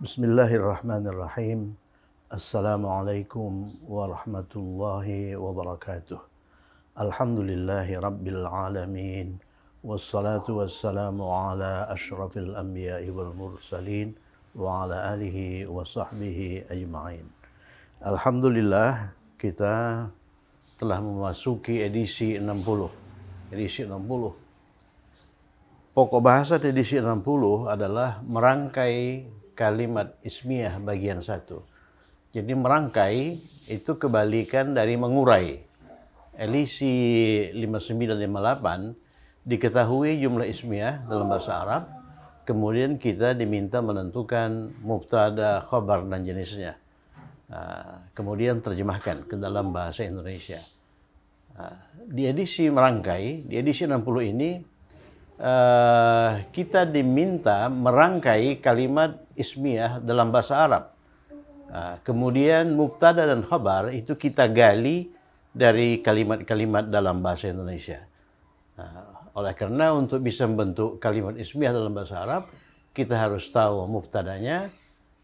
Bismillahirrahmanirrahim. Assalamualaikum warahmatullahi wabarakatuh. Alhamdulillahi rabbil alamin. Wassalatu wassalamu ala ashrafil anbiya'i wal mursalin wa ala alihi wa sahbihi ajma'in. Alhamdulillah, kita telah memasuki edisi 60. Edisi 60. Pokok bahasa edisi 60 adalah merangkai kalimat ismiyah bagian 1. Jadi merangkai itu kebalikan dari mengurai. Edisi 5958 diketahui jumlah ismiyah dalam bahasa Arab. Kemudian kita diminta menentukan mubtada, khabar dan jenisnya. Kemudian terjemahkan ke dalam bahasa Indonesia. Di edisi merangkai, di edisi 60 ini kita diminta merangkai kalimat ismiyah dalam bahasa Arab. Kemudian mubtada dan khabar itu kita gali dari kalimat-kalimat dalam bahasa Indonesia. Oleh karena untuk bisa membentuk kalimat ismiyah dalam bahasa Arab, kita harus tahu mubtadanya,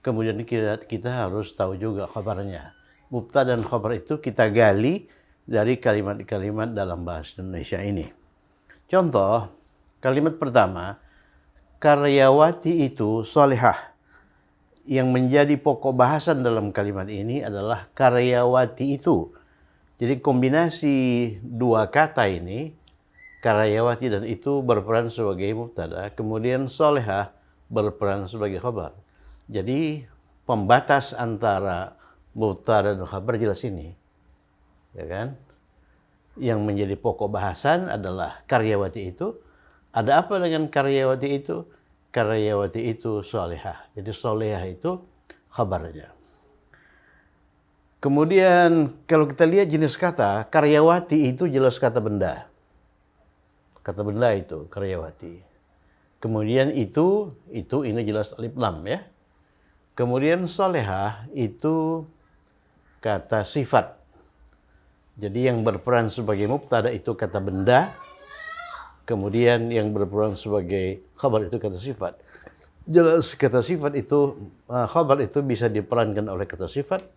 kemudian kita harus tahu juga khabarnya. Mubtada dan khabar itu kita gali dari kalimat-kalimat dalam bahasa Indonesia ini. Contoh, kalimat pertama, karyawati itu solehah. Yang menjadi pokok bahasan dalam kalimat ini adalah karyawati itu. Jadi kombinasi dua kata ini, karyawati dan itu berperan sebagai mubtada, kemudian solehah berperan sebagai khabar. Jadi pembatas antara mubtada dan khabar jelas ini. Ya kan? Yang menjadi pokok bahasan adalah karyawati itu. Ada apa dengan karyawati itu? Karyawati itu solehah. Jadi solehah itu khabarnya. Kemudian kalau kita lihat jenis kata, karyawati itu jelas kata benda. Kata benda itu karyawati. Kemudian itu ini jelas alif lam ya. Kemudian solehah itu kata sifat. Jadi yang berperan sebagai mubtada itu kata benda. Kemudian yang berperan sebagai khabar itu kata sifat. Jelas kata sifat itu, khabar itu bisa diperankan oleh kata sifat.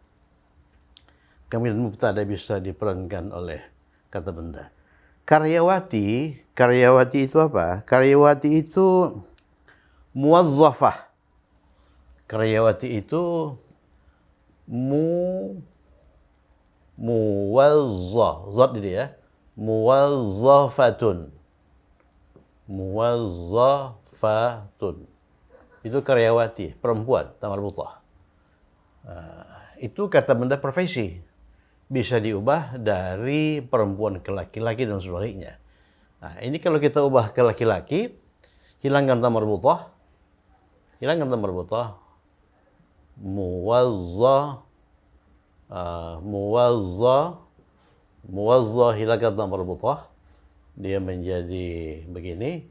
Kemudian mubtada bisa diperankan oleh kata benda. Karyawati itu apa? Karyawati itu muwazzafah. Karyawati itu muwazzah. Zat ini ya. Muwazzafatun. Muwazzafatun. Itu karyawati, perempuan, tamarbutah. Itu kata benda profesi. Bisa diubah dari perempuan ke laki-laki dan sebaliknya. Nah, ini kalau kita ubah ke laki-laki, hilangkan tamarbutah. Hilangkan tamarbutah. Muwazzah hilangkan tamarbutah. Dia menjadi begini,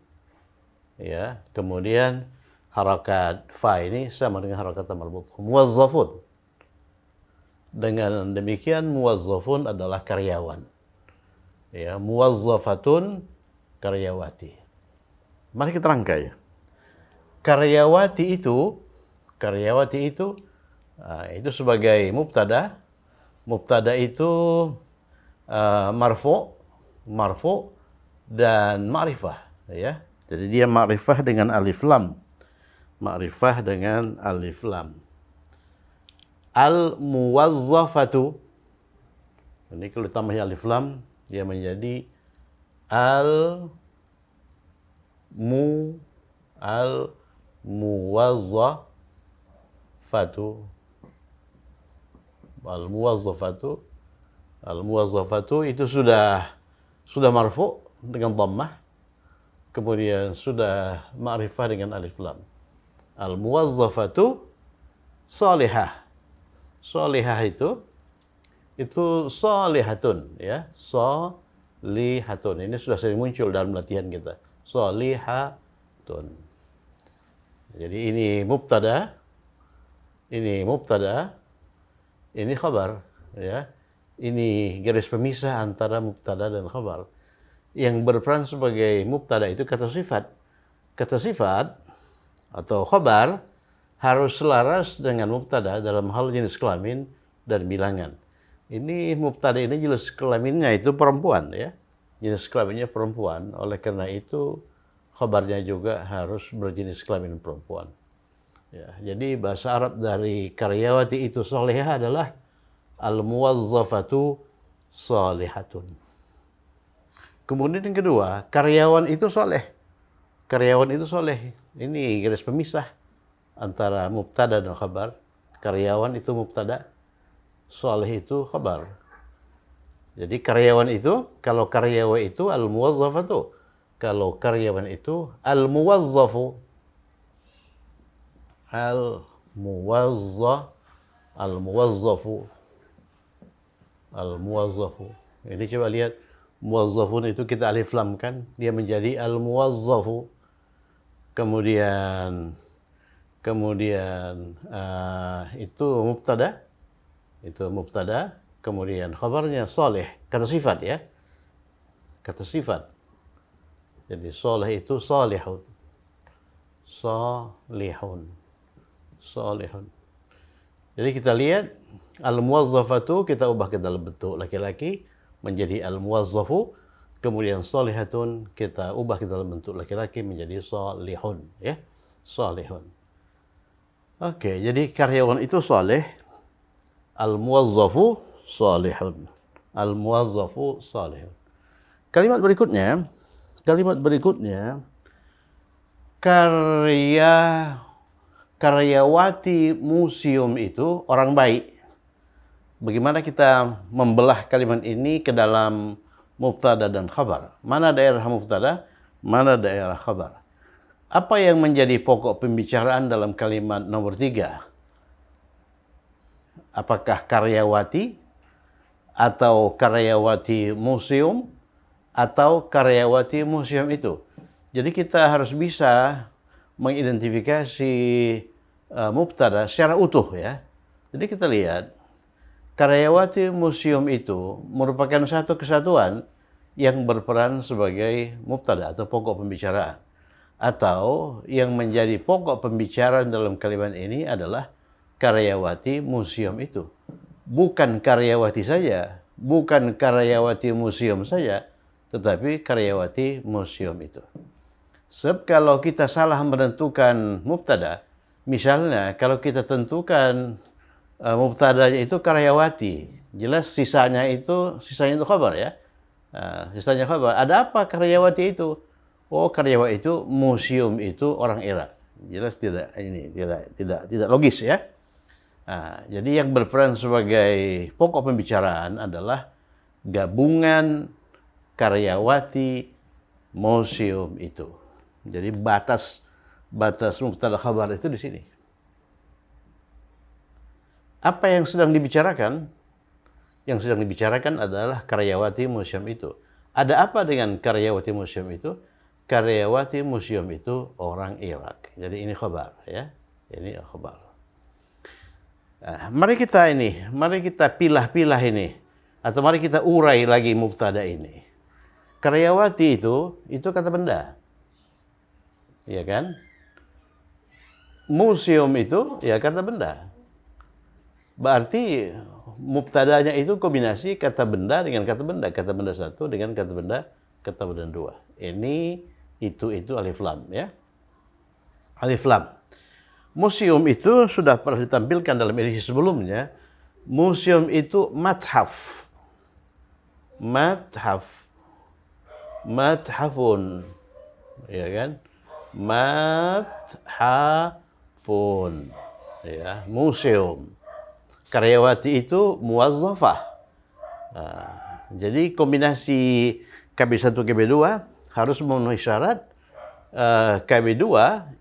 ya. Kemudian harakat fa ini sama dengan harakat tamarbutah. Muwazzafun. Dengan demikian muwazzafun adalah karyawan. Ya, muwazzafatun karyawati. Mari kita rangkai. Karyawati itu itu sebagai mubtada. Mubtada itu marfu dan ma'rifah, ya. Jadi dia ma'rifah dengan alif lam. Ma'rifah dengan alif lam. Al-muwazzafatu. Ini kalau ditambahnya alif lam, dia menjadi al-muwazzafatu. Al-muwazzafatu itu sudah marfu dengan dhammah, kemudian sudah ma'rifah dengan alif lam. Al-muwazzafatu salihah. Salihah itu salihatun ya. Salihatun. Ini sudah sering muncul dalam latihan kita. Salihatun. Jadi ini mubtada. Ini khabar ya. Ini garis pemisah antara mubtada dan khabar. Yang berperan sebagai mubtada itu kata sifat. Kata sifat atau khabar harus selaras dengan mubtada dalam hal jenis kelamin dan bilangan. Ini mubtada ini jenis kelaminnya itu perempuan ya. Jenis kelaminnya perempuan, oleh karena itu khabarnya juga harus berjenis kelamin perempuan. Ya, jadi bahasa Arab dari karyawati itu solehah adalah al-muwazzafatu salihatun. Kemudian yang kedua, karyawan itu soleh. Karyawan itu soleh. Ini garis pemisah antara mubtada dan khabar. Karyawan itu mubtada, soleh itu khabar. Jadi karyawan itu, kalau karyawan itu al-muwazzafatu. Kalau karyawan itu al-muwazzafu. Al-muwazzafu. Al-muwazzafu. Ini coba lihat, muwazzafun itu kita alif lam kan, dia menjadi al-muwazzafu. Kemudian itu mubtada, kemudian khabarnya soleh, kata sifat ya, kata sifat. Jadi soleh itu solihun, solihun. Jadi kita lihat al-muwazzafatu kita ubah ke dalam bentuk laki-laki menjadi al-muwazzafu, kemudian solihatun kita ubah ke dalam bentuk laki-laki menjadi solihun ya, solihun. Oke, jadi karyawan itu soleh, al-muwazzafu salihun. Al-muwazzafu salihun. Kalimat berikutnya karyawati museum itu orang baik. Bagaimana kita membelah kalimat ini ke dalam mubtada dan khabar? Mana daerah mubtada, mana daerah khabar? Apa yang menjadi pokok pembicaraan dalam kalimat nomor 3? Apakah karyawati atau karyawati museum atau karyawati museum itu? Jadi kita harus bisa mengidentifikasi mubtada secara utuh ya. Jadi kita lihat karyawati museum itu merupakan satu kesatuan yang berperan sebagai mubtada atau pokok pembicaraan. Atau yang menjadi pokok pembicaraan dalam kalimat ini adalah karyawati museum itu. Bukan karyawati saja, bukan karyawati museum saja, tetapi karyawati museum itu. Sebab kalau kita salah menentukan mubtada, misalnya kalau kita tentukan mubtadanya itu karyawati, jelas sisanya itu khabar ya. Sisanya khabar. Ada apa karyawati itu? Oh, karyawati itu museum itu orang Irak. Jelas tidak logis ya. Jadi yang berperan sebagai pokok pembicaraan adalah gabungan karyawati museum itu. Jadi batas mubtada khabar itu di sini. Apa yang sedang dibicarakan? Yang sedang dibicarakan adalah karyawati museum itu. Ada apa dengan karyawati museum itu? Karyawati museum itu orang Irak. Jadi ini khabar ya. Ini khabar. Mari kita pilah-pilah ini, atau mari kita urai lagi mubtada ini. Karyawati itu kata benda, ya kan? Museum itu ya kata benda. Berarti mubtadanya itu kombinasi kata benda dengan kata benda satu dengan kata benda dua. Ini itu alif lam ya. Alif lam. Museum itu sudah pernah ditampilkan dalam edisi sebelumnya. Museum itu mathaf. Mathafun. Ya kan? Mathafun. Ya, museum. Karyawati itu muwazzafah. Jadi kombinasi KB1 KB2 harus memenuhi syarat. KB2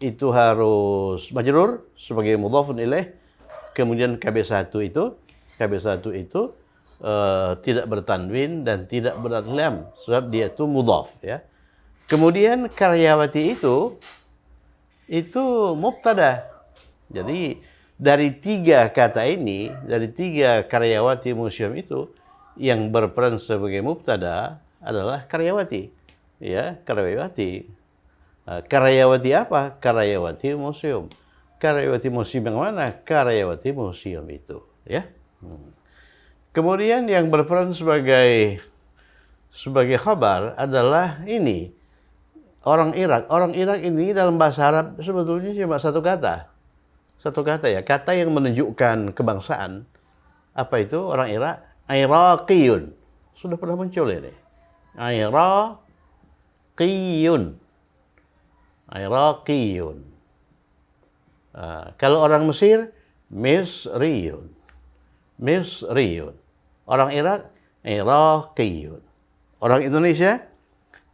itu harus majrur sebagai mudhafun ilaih. Kemudian KB1 itu tidak bertanwin dan tidak beradlam sebab dia itu mudhaf ya. Kemudian karyawati itu mubtada. Jadi dari 3 kata ini, dari 3 karyawati museum itu yang berperan sebagai mubtada adalah karyawati. Ya, karyawati. Karyawati apa? Karyawati museum. Karyawati museum yang mana? Karyawati museum itu, ya. Kemudian yang berperan sebagai khabar adalah ini orang Irak. Orang Irak ini dalam bahasa Arab sebetulnya cuma satu kata. Satu kata ya, kata yang menunjukkan kebangsaan. Apa itu orang Irak? Iraqiyun. Sudah pernah muncul ini. Iraqiyun. Iraqiyun. Kalau orang Mesir, Misriyun. Misriyun. Orang Irak, Iraqiyun. Orang Indonesia,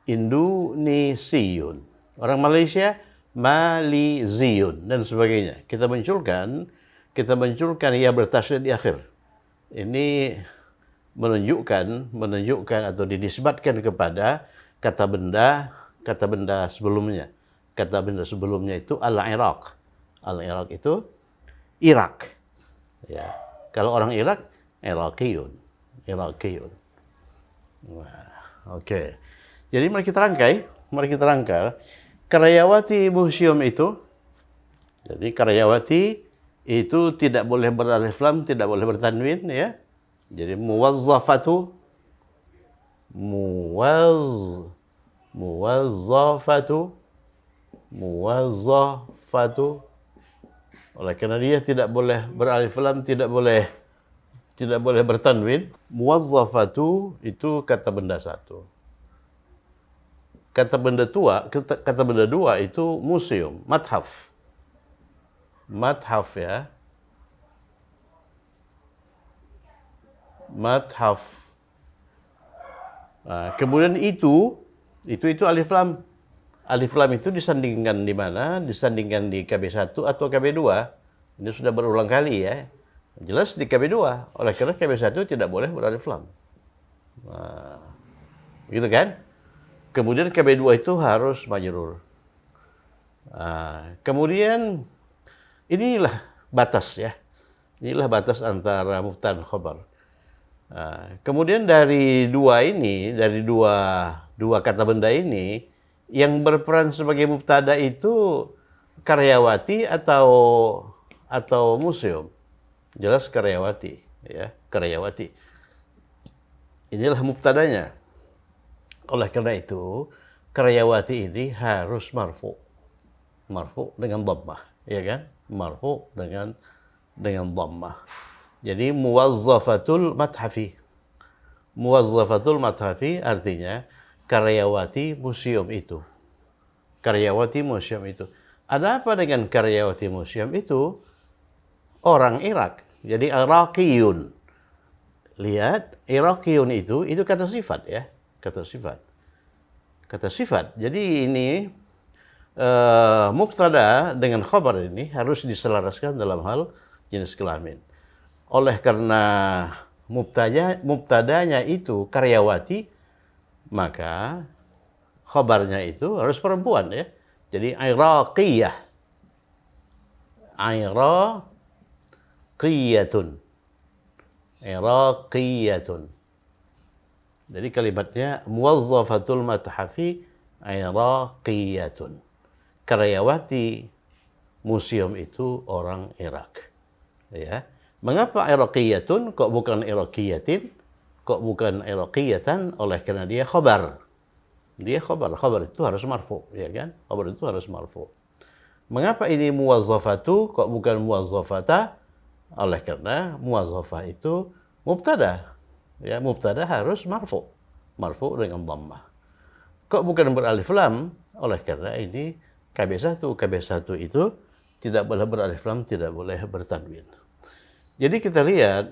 Indonesiun. Orang Malaysia, Maliziyun, dan sebagainya. Kita munculkan ia bertasydid di akhir. Ini menunjukkan atau dinisbatkan kepada kata benda sebelumnya. Kata benda sebelumnya itu al-Iraq. Al-Iraq itu Irak. Ya. Kalau orang Irak, Iraqiyun. Iraqiyun. Oke. Jadi mari kita rangkai. Karyawati museum itu, jadi Karyawati itu tidak boleh beralif lam, tidak boleh bertanwin, ya. Jadi muwazzafatu, muwazzafatu. Oleh karena dia tidak boleh beralif lam, tidak boleh bertanwin. Muwazzafatu itu kata benda satu. Kata benda dua itu museum, mathaf. Mathaf, ya. Mathaf. Kemudian itu alif lam. Alif lam itu disandingkan di mana? Disandingkan di KB1 atau KB2. Ini sudah berulang kali, ya. Jelas di KB2. Oleh karena KB1 tidak boleh beralif lam. Gitu kan? Kemudian KB2 itu harus majrur. Kemudian inilah batas, ya. Inilah batas antara mubtada dan khabar. Kemudian dari dua kata benda ini, yang berperan sebagai mubtada itu karyawati atau museum. Jelas karyawati, ya, karyawati. Inilah mubtadanya. Oleh karena itu, karyawati ini harus marfu. Marfu dengan dhammah, ya kan? Marfu dengan dhammah. Jadi muwazzafatul mathafi. Muwazzafatul mathafi artinya karyawati museum itu. Karyawati museum itu. Ada apa dengan karyawati museum itu? Orang Irak. Jadi Iraqiyun. Lihat, Iraqiyun itu kata sifat, ya. Kata sifat. Jadi ini mubtada dengan khabar ini harus diselaraskan dalam hal jenis kelamin. Oleh karena mubtadanya itu karyawati, maka khabarnya itu harus perempuan, ya. Jadi Iraqiyah. Iraqiyatun. Jadi kalimatnya muwazzafatul mathafi Iraqiyatun. Karyawati museum itu orang Irak. Ya. Mengapa Iraqiyatun kok bukan Iraqiyatin? Kok bukan Iraqiyatan? Oleh karena dia khabar. Dia khabar. Khabar itu harus marfu, ya kan? Khabar itu harus marfu. Mengapa ini muwazzafatu kok bukan muwazzafata? Oleh karena muwazzafah itu mubtada. Ya, mubtada harus marfu. Marfu dengan dhammah. Kok bukan beralif lam? Oleh karena ini KB1. KB1 itu tidak boleh beralif lam, tidak boleh bertanwin. Jadi kita lihat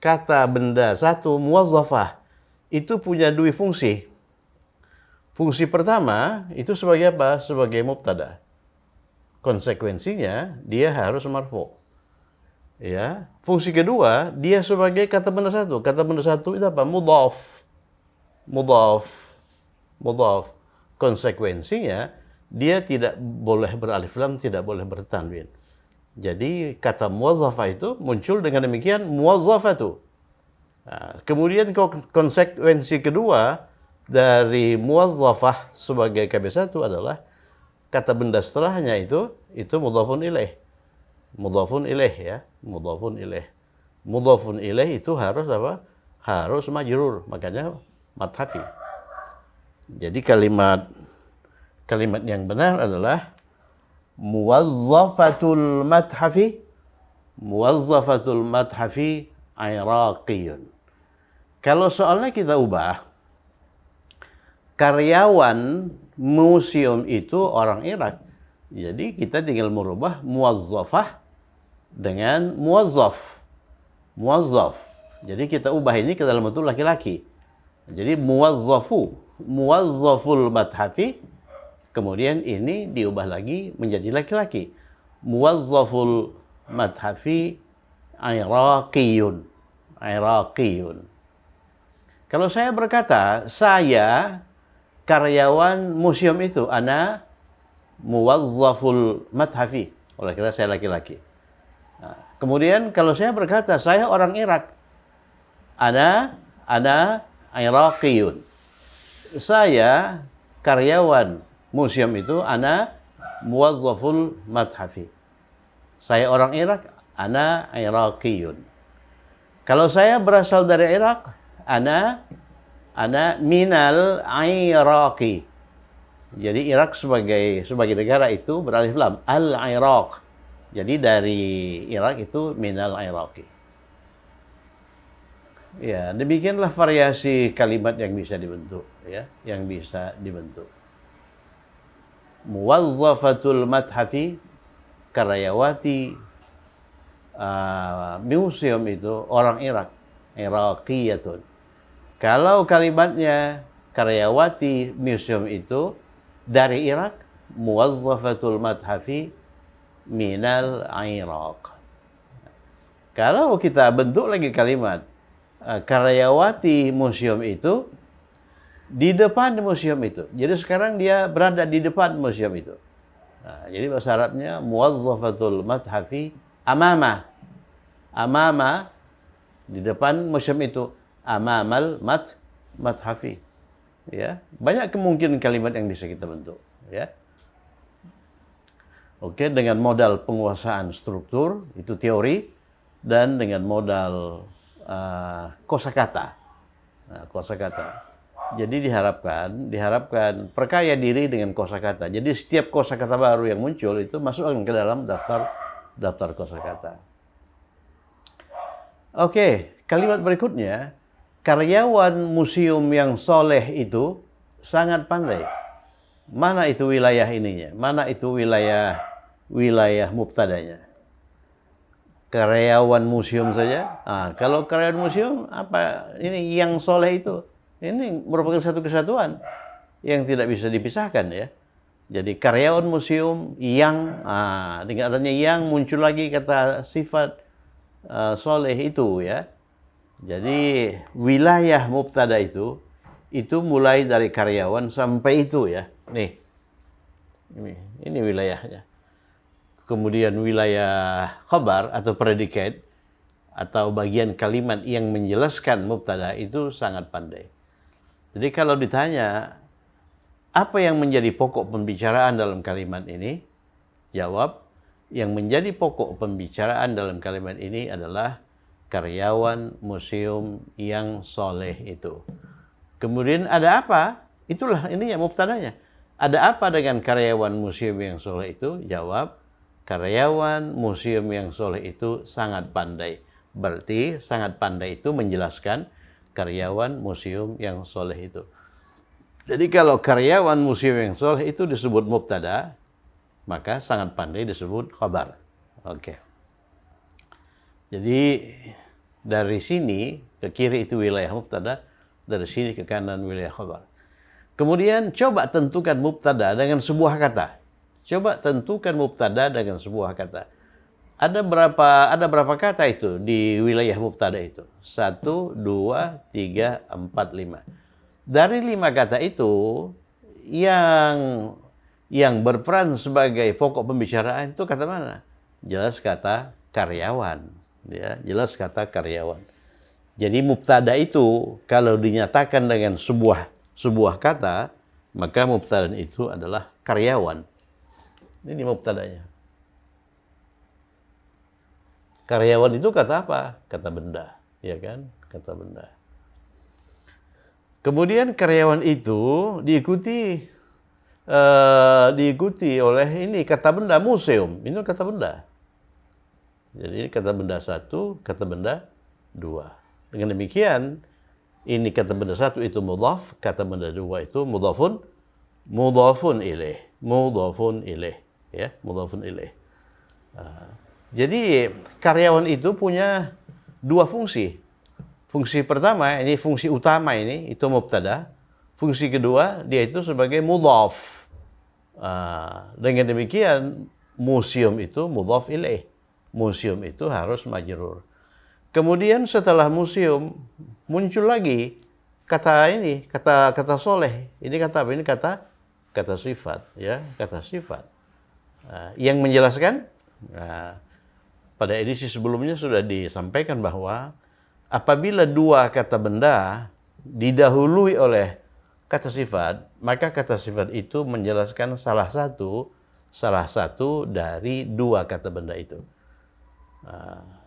kata benda satu muwazzafah itu punya dua fungsi. Fungsi pertama itu sebagai apa? Sebagai mubtada. Konsekuensinya dia harus marfu. Ya, fungsi kedua dia sebagai kata benda satu. Kata benda satu itu apa? Mudhaf. Konsekuensinya dia tidak boleh beralif lam, tidak boleh bertanwin. Jadi kata muwazzafah itu muncul dengan demikian muwazzafatu. Kemudian konsekuensi kedua dari muwazzafah sebagai KB1 adalah kata benda setelahnya itu mudhafun ilaih. Mudhafun ilaih ya, mudhafun ilaih. Mudhafun ilaih itu harus apa? Harus majrur, makanya madhafi. Jadi kalimat yang benar adalah muwazzafatul madhafi iraqiyun. Kalau soalnya kita ubah, karyawan museum itu orang Irak. Jadi kita tinggal merubah muwazzafah dengan muwazzaf. Jadi kita ubah ini ke dalam bentuk laki-laki. Jadi muwazzaful madhafi, kemudian ini diubah lagi menjadi laki-laki. Muwazzaful madhafi iraqiyun. Kalau saya berkata, saya karyawan museum itu, ana muwazzaful madhafi. Oleh karena saya laki-laki. Nah, kemudian kalau saya berkata, saya orang Irak, ana iraqiyun. Saya karyawan museum itu, ana muwazzaful madhafi. Saya orang Irak, ana iraqiyun. Kalau saya berasal dari Irak, ana minal Iraqi. Jadi Irak sebagai negara itu beralif lam, al-Iraq. Jadi dari Irak itu minal Iraqi. Ya, demikianlah variasi kalimat yang bisa dibentuk, ya, Muwazzafatul madhafi, karyawati museum itu orang Irak, Iraqiyatun. Kalau kalimatnya karyawati museum itu dari Irak, muwazzafatul madhafi minal Iraq. Kalau kita bentuk lagi kalimat karyawati museum itu di depan museum itu. Jadi sekarang dia berada di depan museum itu. Nah, jadi bahasa Arabnya muwazzafatul madhafi amama di depan museum itu, amamal madhafi. Ya, banyak kemungkinan kalimat yang bisa kita bentuk, ya. Oke, dengan modal penguasaan struktur itu teori, dan dengan modal kosakata. Nah, kosakata. Jadi diharapkan perkaya diri dengan kosakata. Jadi setiap kosakata baru yang muncul itu masukkan ke dalam daftar kosakata. Oke, kalimat berikutnya, karyawan museum yang soleh itu sangat pandai. Mana itu wilayah ininya? Mana itu wilayah mubtadanya? Karyawan museum saja. Nah, kalau karyawan museum apa ini yang soleh itu? Ini merupakan satu kesatuan yang tidak bisa dipisahkan, ya. Jadi karyawan museum yang dengan adanya yang muncul lagi kata sifat soleh itu, ya. Jadi wilayah mubtada itu mulai dari karyawan sampai itu, ya. Nih. Ini wilayahnya. Kemudian wilayah khabar atau predikat atau bagian kalimat yang menjelaskan mubtada itu sangat pandai. Jadi kalau ditanya apa yang menjadi pokok pembicaraan dalam kalimat ini? Jawab, yang menjadi pokok pembicaraan dalam kalimat ini adalah karyawan museum yang soleh itu. Kemudian ada apa? Itulah ininya mubtadanya. Ada apa dengan karyawan museum yang soleh itu? Jawab, karyawan museum yang soleh itu sangat pandai. Berarti sangat pandai itu menjelaskan karyawan museum yang soleh itu. Jadi kalau karyawan museum yang soleh itu disebut mubtada, maka sangat pandai disebut khabar. Oke. Jadi dari sini ke kiri itu wilayah mubtada, dari sini ke kanan wilayah khabar. Kemudian coba tentukan mubtada dengan sebuah kata. Coba tentukan mubtada dengan sebuah kata. Ada berapa kata itu di wilayah mubtada itu? 1, 2, 3, 4, 5. Dari 5 kata itu yang berperan sebagai pokok pembicaraan itu kata mana? Jelas kata karyawan, ya, jelas kata karyawan. Jadi mubtada itu kalau dinyatakan dengan sebuah kata, maka mubtada itu adalah karyawan. Ini mubtadanya. Karyawan itu kata apa? Kata benda, ya kan? Kata benda. Kemudian karyawan itu diikuti oleh ini kata benda museum. Ini kata benda. Jadi kata benda satu, kata benda dua. Dengan demikian, ini kata benda satu itu mudhaf, kata benda dua itu mudhafun ilaih, ya, mudhafun ilaih. Jadi karyawan itu punya dua fungsi. Fungsi pertama, ini fungsi utama ini, itu mubtada. Fungsi kedua, dia itu sebagai mudhaf. Dengan demikian, museum itu mudhaf ilaih. Museum itu harus majrur. Kemudian setelah museum, muncul lagi kata soleh. Ini kata apa? Ini kata sifat, ya, kata sifat. Yang menjelaskan, pada edisi sebelumnya sudah disampaikan bahwa apabila dua kata benda didahului oleh kata sifat, maka kata sifat itu menjelaskan salah satu dari dua kata benda itu.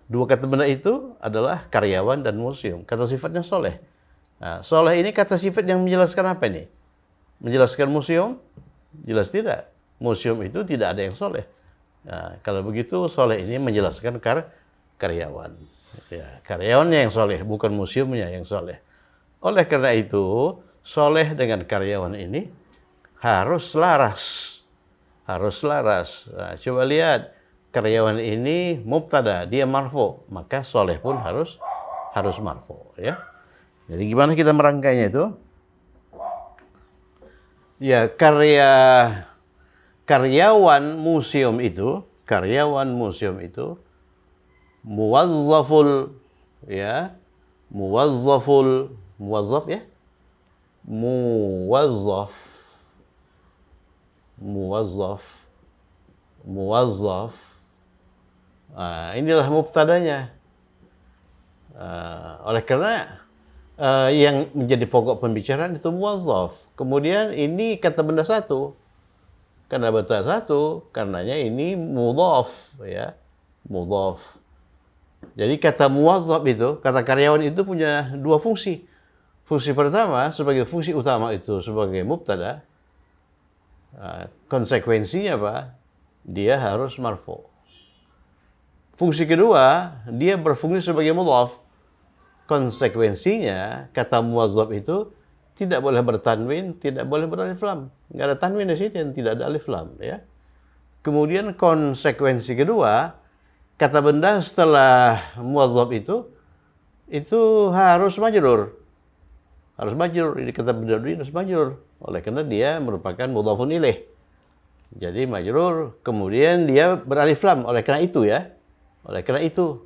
Dua kata benda itu adalah karyawan dan museum. Kata sifatnya soleh. Soleh ini kata sifat yang menjelaskan apa ini? Menjelaskan museum? Jelas tidak. Museum itu tidak ada yang soleh. Kalau begitu soleh ini menjelaskan karyawan. Ya, karyawannya yang soleh, bukan museumnya yang soleh. Oleh karena itu, soleh dengan karyawan ini harus laras. Harus laras. Coba lihat, karyawan ini mubtada, dia marfu, maka soleh pun harus marfu. Ya. Jadi gimana kita merangkainya itu? Ya, karyawan museum itu muwazzaf ya, muwazzaf ya, muwazzaf. Inilah mubtadanya. Oleh karena yang menjadi pokok pembicaraan itu muwazzaf. Kemudian ini kata benda satu. Karena benda satu, karenanya ini mudhaf, ya, mudhaf. Jadi kata muwazzaf itu, kata karyawan itu punya dua fungsi. Fungsi pertama sebagai fungsi utama itu sebagai mubtada. Konsekuensinya apa? Dia harus marfu. Fungsi kedua, dia berfungsi sebagai mudhaf. Konsekuensinya kata muwazzaf itu tidak boleh bertanwin, tidak boleh beralif lam. Nggak ada tanwin di sini dan tidak ada alif lam, ya. Kemudian konsekuensi kedua, kata benda setelah muwazzaf itu harus majrur. Harus majrur, ini kata benda ini harus majrur. Oleh karena dia merupakan mudhafun ilaih. Jadi majrur, kemudian dia beralif lam. Oleh karena itu, ya. Oleh karena itu,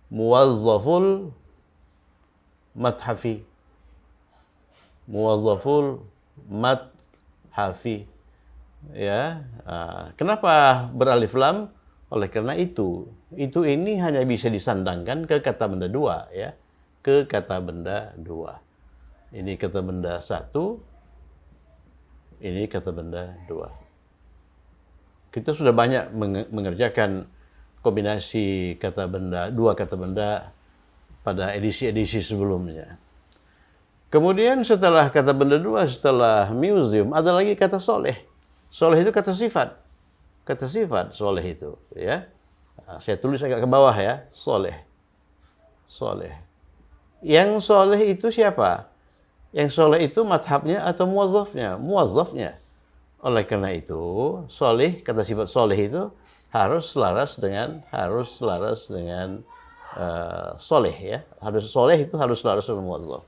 muwazzaful mathafi. Muwazzaful mathafi. Ya, kenapa beralif lam? Oleh karena itu ini hanya bisa disandangkan ke kata benda dua, ya, ke kata benda dua. Ini kata benda satu, ini kata benda dua. Kita sudah banyak mengerjakan kombinasi kata benda, dua kata benda pada edisi-edisi sebelumnya. Kemudian setelah kata benda dua, setelah museum, ada lagi kata soleh. Soleh itu kata sifat. Kata sifat soleh itu, ya. Saya tulis agak ke bawah, ya. Soleh. Soleh. Yang soleh itu siapa? Yang soleh itu madhabnya atau muwazzafnya? Muwazzafnya. Oleh karena itu, soleh, kata sifat soleh itu harus selaras dengan soleh, ya. Harus soleh itu harus selaras dengan muwazzaf.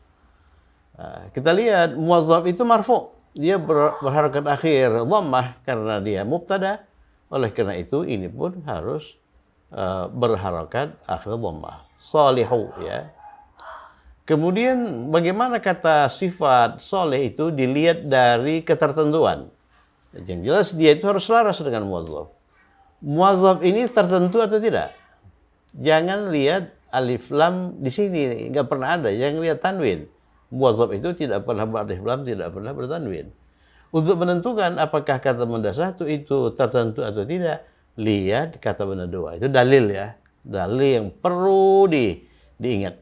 Kita lihat muwazzaf itu marfu, dia berharakat akhir dhammah karena dia mubtada. Oleh karena itu ini pun harus berharakat akhir dhammah. Salihu, ya. Kemudian bagaimana kata sifat soleh itu dilihat dari ketertentuan. Yang jelas dia itu harus selaras dengan muwazzaf. Muwazzaf ini tertentu atau tidak? Jangan lihat alif lam di sini, nggak pernah ada. Jangan lihat tanwin. Muwazzaf itu tidak pernah beralif lam, tidak pernah bertanwin. Untuk menentukan apakah kata benda satu itu tertentu atau tidak, lihat kata benda dua. Itu dalil, ya. Dalil yang perlu diingat.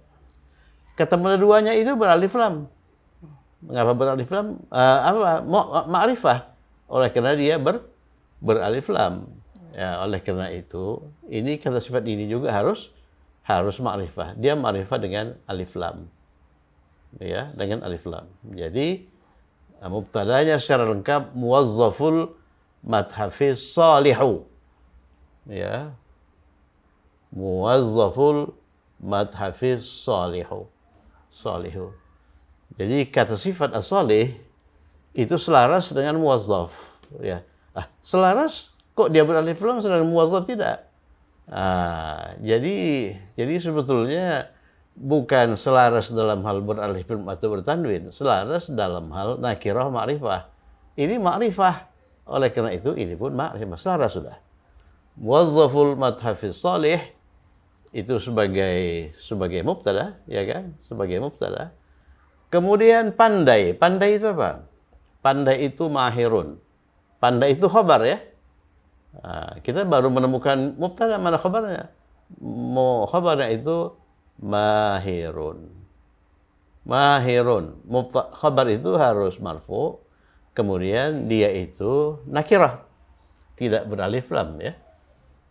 Kata duanya itu beralif lam. Mengapa beralif lam? Ma'rifah. Oleh karena dia beralif lam. Ya, oleh karena itu, ini kata sifat ini juga harus ma'rifah. Dia ma'rifah dengan alif lam. Ya, dengan alif lam. Jadi mubtadanya secara lengkap muwazzaful madhafi salihu. Ya. Muwazzaful madhafi salihu. Jadi kata sifat as-salih itu selaras dengan muwazzaf, ya. Selaras kok dia beralif lam sedangkan muwazzaf tidak? Jadi sebetulnya bukan selaras dalam hal beralif lam atau bertanwin, selaras dalam hal nakirah ma'rifah. Ini ma'rifah. Oleh karena itu ini pun ma'rifah, selaras sudah. Muwazzaful madhafi salih itu sebagai mubtada, ya kan? Sebagai mubtada. Kemudian pandai. Pandai itu apa? Pandai itu mahirun. Pandai itu khabar, ya. Kita baru menemukan mubtada, mana khabarnya? Khabarnya itu mahirun. Mahirun. Khabar itu harus marfu. Kemudian dia itu nakirah. Tidak beralif lam, ya.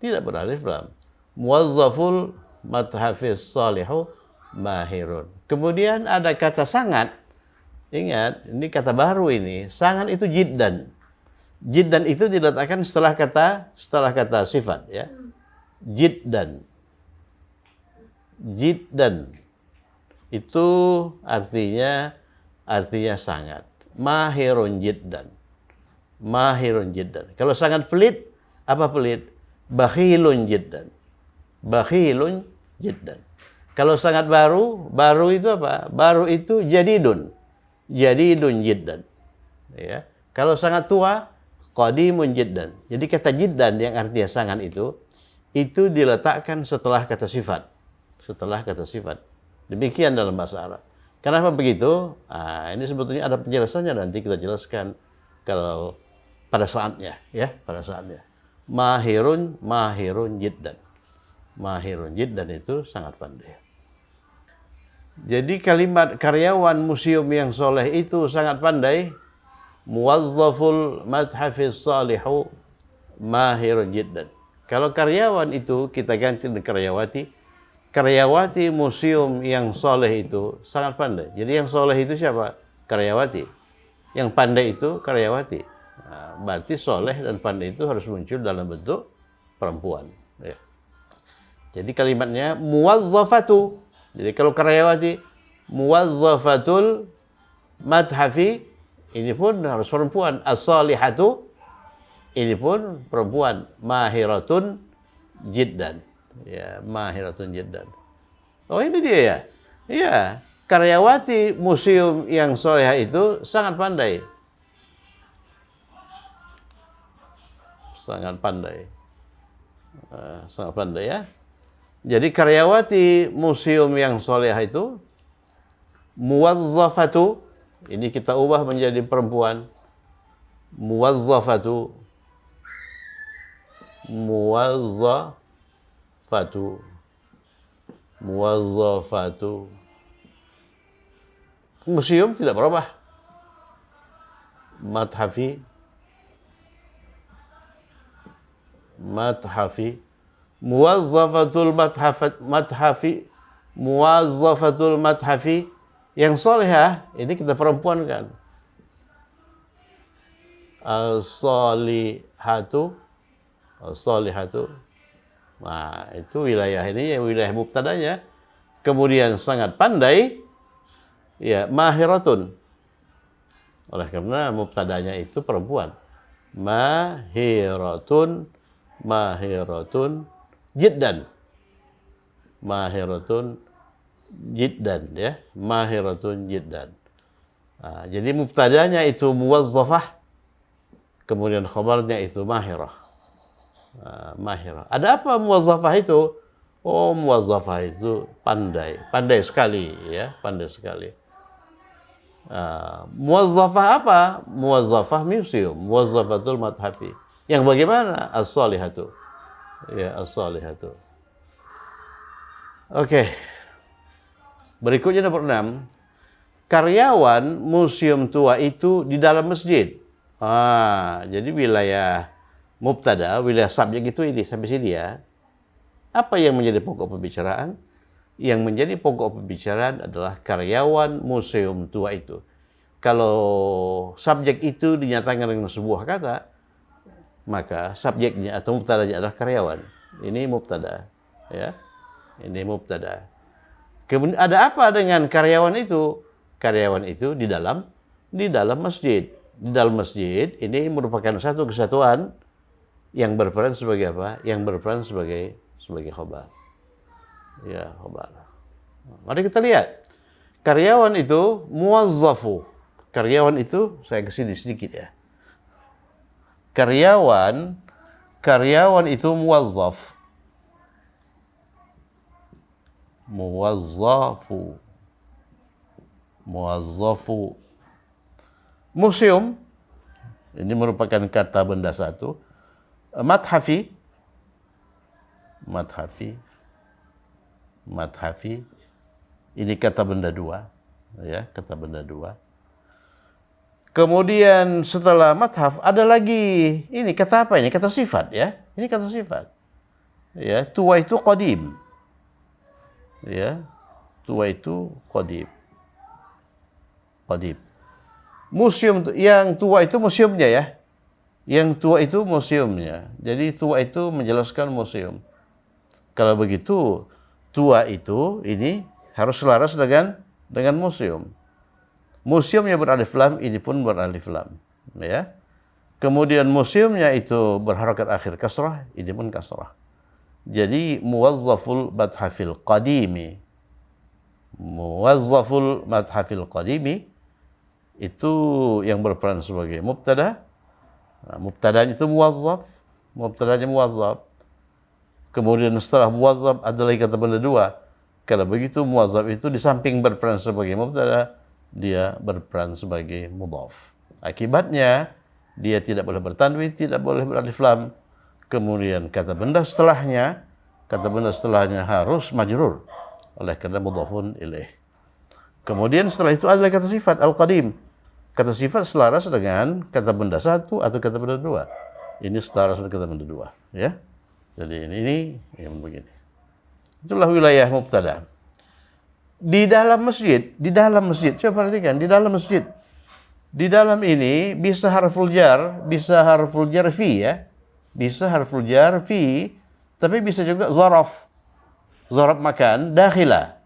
Tidak beralif lam. Muwazzaful madhafiz salihu mahirun. Kemudian ada kata sangat. Ingat, ini kata baru ini. Sangat itu jiddan. Jiddan itu diletakkan setelah kata sifat, ya. Jiddan. Jiddan. Itu artinya sangat. Mahirun jiddan. Mahirun jiddan. Kalau sangat pelit, apa pelit? Bakhilun jiddan. Bakhilun jiddan. Kalau sangat baru itu apa? Baru itu jadidun. Jadidun jiddan. Ya. Kalau sangat tua, qadimun jiddan. Jadi kata jiddan yang artinya sangat itu diletakkan setelah kata sifat. Setelah kata sifat. Demikian dalam bahasa Arab. Kenapa begitu? Ini sebetulnya ada penjelasannya, nanti kita jelaskan kalau pada saatnya, ya, pada saatnya. Mahirun jiddan. Mahirun jiddan itu sangat pandai. Jadi kalimat karyawan museum yang soleh itu sangat pandai. Muwazzaful madhafiz salihu mahirun jiddan. Kalau karyawan itu kita ganti dengan karyawati. Karyawati museum yang soleh itu sangat pandai. Jadi yang soleh itu siapa? Karyawati. Yang pandai itu karyawati. Berarti soleh dan pandai itu harus muncul dalam bentuk perempuan. Ya. Jadi kalimatnya muwazzafatu. Jadi kalau karyawati muwazzafatul madhafi, ini pun harus perempuan. As-salihatu, ini pun perempuan. Mahiratun jiddan. Ya, mahiratun jiddan. Oh, ini dia, ya. Iya, karyawati museum yang solehah itu sangat pandai. Sangat pandai. Sangat pandai, ya. Jadi karyawati museum yang solehah itu muwazzafatu, ini kita ubah menjadi perempuan. Muwazzafatu. Muwazzafatu. Muwazzafatu. Museum tidak berubah. Madhafi. Madhafi. Muwazzafatul madhafi. Muwazzafatul madhafi. Yang solehah, ini kita perempuan kan. As-salihatu. As-salihatu. Nah, itu wilayah ini, wilayah mubtadanya. Kemudian sangat pandai, ya, mahiratun. Oleh karena mubtadanya itu perempuan. Mahiratun jiddan. Mahiratun jiddan, ya. Mahiratun jiddan. Jadi mubtadanya itu muwazzafah, kemudian khabarnya itu mahirah. Mahirah. Ada apa muwazzafah itu? Oh, muwazzafah itu pandai. Pandai sekali, ya. Pandai sekali. Muwazzafah apa? Muwazzafah museum. Muwazzafatul madhafi. Yang bagaimana? As-salihatu. Ya, as-salihatu. Oke. Berikutnya nomor 6. Karyawan museum tua itu di dalam masjid. Jadi wilayah mubtada, wilayah subjek itu ini sampai sini ya. Apa yang menjadi pokok pembicaraan? Yang menjadi pokok pembicaraan adalah karyawan museum tua itu. Kalau subjek itu dinyatakan dengan sebuah kata, maka subjeknya atau mubtadanya adalah karyawan. Ini mubtada, ya. Ini mubtada. Kemudian ada apa dengan karyawan itu? Karyawan itu di dalam masjid. Di dalam masjid ini merupakan satu kesatuan yang berperan sebagai apa? Yang berperan sebagai khabar. Ya, khabar. Mari kita lihat. Karyawan itu muwazzafu. Karyawan itu saya kesini sedikit ya. Karyawan itu muwazzaf. Muwazzafu. Museum ini merupakan kata benda satu. Mathafi ini kata benda dua, ya, kata benda dua. Kemudian setelah mathaf ada lagi ini kata apa ini? Kata sifat, ya. Ini kata sifat. Ya, tua itu qadim. Ya. Tua itu qadim. Qadim. Museum yang tua itu museumnya ya. Yang tua itu museumnya. Jadi tua itu menjelaskan museum. Kalau begitu, tua itu ini harus selaras dengan museum. Museumnya beralif lam, ini pun beralif lam, ya. Kemudian museumnya itu berharakat akhir kasrah, ini pun kasrah. Jadi muwazzaful madhafil qadimi. Muwazzaful madhafil qadimi itu yang berperan sebagai mubtada. Mubtadanya itu muwazzaf, mubtadanya muwazzaf. Kemudian setelah muwazzaf ada lagi kata benda dua. Kalau begitu muwazzaf itu di samping berperan sebagai mubtada, dia berperan sebagai mudhaf. Akibatnya dia tidak boleh bertanwin, tidak boleh beralif lam. Kemudian kata benda setelahnya harus majrur oleh karena mudhafun ilaih. Kemudian setelah itu adalah kata sifat al-qadim. Kata sifat selaras dengan kata benda satu atau kata benda dua. Ini selaras dengan kata benda dua, ya. Jadi ini yang begini. Itulah wilayah mubtada. Di dalam masjid, coba perhatikan, di dalam masjid. Di dalam ini bisa harful jar fi ya. Bisa harful jar fi, tapi bisa juga zaraf. Zaraf makan, dakhila,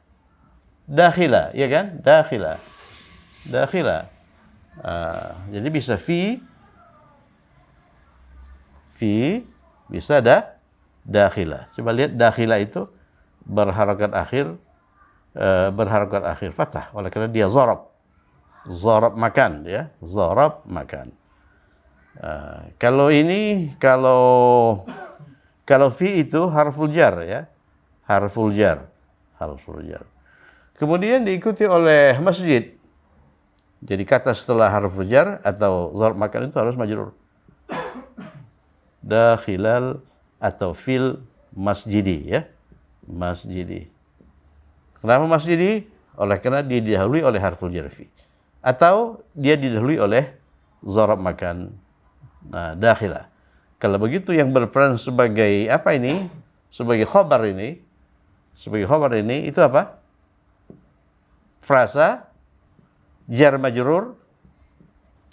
ya kan? Dakhila. Jadi bisa fi, bisa dakhila. Coba lihat dakhila itu berharakat akhir fathah oleh karena dia zarab makan, ya, zarab makan. Kalau fi itu harful jar, ya, harful jar. Kemudian diikuti oleh masjid. Jadi kata setelah harful jar atau zarab makan itu harus majrur. Dakhilal atau fil masjidi, ya, masjidi. Kenapa masjidi? Oleh karena dia didahului oleh harful jar fi. Atau dia didahului oleh zarab makan. Nah, dakhilah. Kalau begitu yang berperan sebagai apa ini? Sebagai khabar ini itu apa? Frasa jar majrur.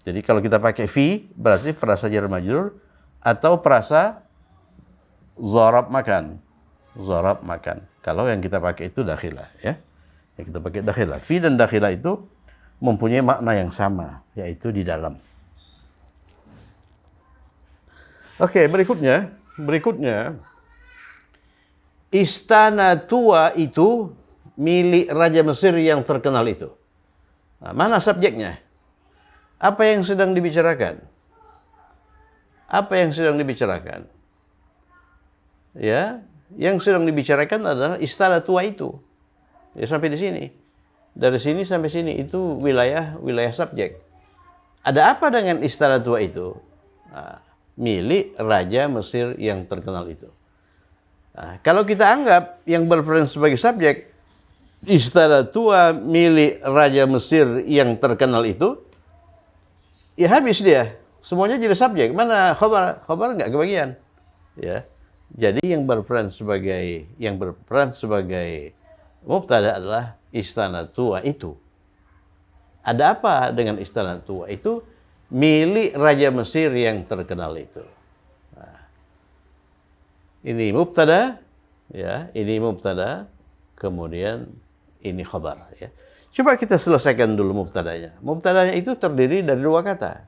Jadi kalau kita pakai fi berarti frasa jar majrur atau frasa zarab makan. Kalau yang kita pakai itu dakhilah, ya. Yang kita pakai dakhilah. Fi dan dakhilah itu mempunyai makna yang sama, yaitu di dalam. Oke, berikutnya istana tua itu milik Raja Mesir yang terkenal itu. Nah, mana subjeknya? Apa yang sedang dibicarakan? Ya, yang sedang dibicarakan adalah istana tua itu. Ya, sampai di sini. Dari sini sampai sini itu wilayah subjek. Ada apa dengan istana tua itu? Nah, milik Raja Mesir yang terkenal itu. Nah, kalau kita anggap yang berperan sebagai subjek istana tua milik Raja Mesir yang terkenal itu, ya habis dia. Semuanya jadi subjek. Mana khabar? Khabar nggak kebagian. Ya. Jadi yang berperan sebagai mubtada adalah istana tua itu. Ada apa dengan istana tua itu? Milik Raja Mesir yang terkenal itu. Nah, ini mubtada, ya, ini mubtada, kemudian ini khabar, ya. Coba kita selesaikan dulu mubtadanya. Mubtadanya itu terdiri dari dua kata.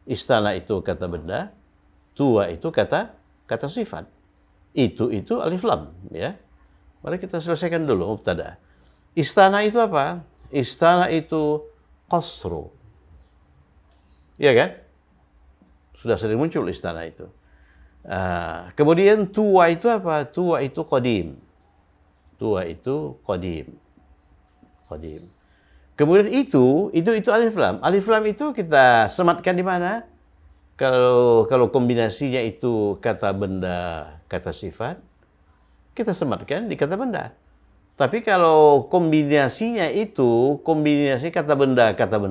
Istana itu kata benda, tua itu kata sifat. Itu alif lam, ya. Mari kita selesaikan dulu mubtada. Istana itu apa? Istana itu qasru. Iya kan? Sudah sering muncul istana itu. Kemudian tua itu apa? Tua itu qadim. Tua itu qadim. Qadim. Kemudian itu alif lam. Alif lam itu kita sematkan di mana? Kalau kombinasinya itu kata benda, kata sifat, kita sematkan di kata benda. Tapi kalau kombinasinya itu kombinasi kata benda, kata